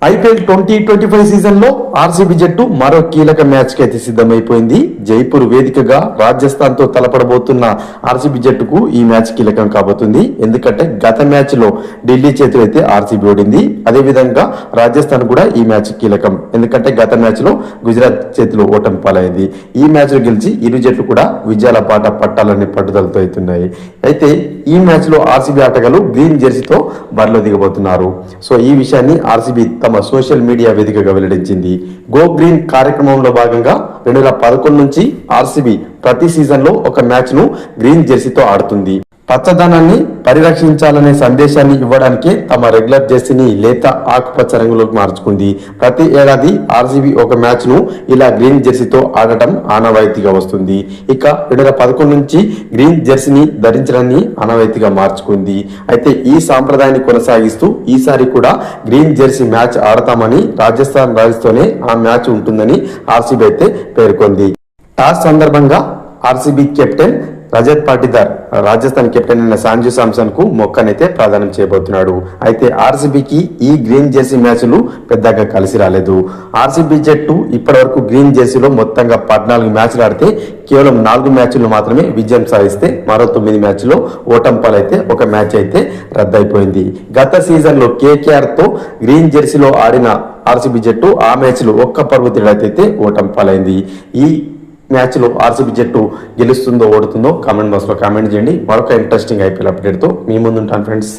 IPL 2025 season లో RCB జట్టు మరో కీలక మ్యాచ్ కి అయితే సిద్ధమైపోయింది. జైపూర్ వేదికగా రాజస్థాన్ తో తలపడబోతున్న ఆర్సీబీ జట్టుకు ఈ మ్యాచ్ కీలకం కాబోతుంది. ఎందుకంటే గత మ్యాచ్ లో ఢిల్లీ చేతిలో అయితే ఆర్సీబీ ఓడింది. అదే విధంగా రాజస్థాన్ కూడా ఈ మ్యాచ్ కీలకం. ఎందుకంటే గత మ్యాచ్ లో గుజరాత్ చేతిలో ఓటమి పాలైంది. ఈ మ్యాచ్ లో గెలిచి ఇరు జట్లు కూడా విజయాల పాట పట్టాలని పట్టుదలతో అవుతున్నాయి. అయితే ఈ మ్యాచ్ లో ఆర్సీబీ ఆటగాళ్లు గ్రీన్ జెర్సీతో బరిలో దిగబోతున్నారు. సో ఈ విషయాన్ని ఆర్సీబీ తమ సోషల్ మీడియా వేదికగా వెల్లడించింది. గో గ్రీన్ కార్యక్రమంలో భాగంగా 2011 నుంచి ఆర్సీబీ ప్రతి సీజన్ లో ఒక మ్యాచ్ ను గ్రీన్ జెర్సీతో ఆడుతుంది. పచ్చదనాన్ని పరిరక్షించాలనే సందేశాన్ని ఇవ్వడానికే తమ రెగ్యులర్ జెర్సీని లేత ఆకుపచ్చ రంగులోకి మార్చుకుంది. ప్రతి ఏడాది ఆర్సీబీ ఒక మ్యాచ్ ను ఇలా గ్రీన్ జెర్సీతో ఆడటం ఆనవాయితీగా వస్తుంది. ఇక 2011 నుంచి గ్రీన్ జెర్సీని ధరించడాన్ని ఆనవాయితీగా మార్చుకుంది. అయితే ఈ సాంప్రదాయాన్ని కొనసాగిస్తూ ఈసారి కూడా గ్రీన్ జెర్సీ మ్యాచ్ ఆడతామని రాజస్థాన్ రాయల్స్తోనే ఆ మ్యాచ్ ఉంటుందని ఆర్సీబీ అయితే పేర్కొంది. టాస్ సందర్భంగా RCB captain Rajat Patidar Rajasthan captain అయిన సంజు శాంసన్ కు మొక్కనైతే ప్రదానం చేయబోతున్నాడు. అయితే ఆర్సీబీకి ఈ గ్రీన్ జెర్సీ మ్యాచ్లు పెద్దగా కలిసి రాలేదు. ఆర్సీబీ జట్టు ఇప్పటి వరకు గ్రీన్ జెర్సీలో మొత్తంగా 14 మ్యాచ్లు ఆడితే కేవలం 4 మ్యాచ్లు మాత్రమే విజయం సాధిస్తే మరో 9 మ్యాచ్లో ఓటమి పాలైతే ఒక మ్యాచ్ అయితే రద్దయిపోయింది. గత సీజన్ లో కేకేఆర్ తో గ్రీన్ జెర్సీలో ఆడిన ఆర్సీబీ జట్టు ఆ మ్యాచ్ లో ఒక్క పరుగు తేడాతైతే ఓటమి పాలైంది. ఈ మ్యాచ్ లో ఆర్సీబీ జట్టు గెలుస్తుందో ఓడుతుందో కామెంట్ బాక్స్ లో కామెంట్ చేయండి. మరొక ఇంట్రెస్టింగ్ ఐపీఎల్ అప్డేట్ తో మీ ముందుంటాను ఫ్రెండ్స్.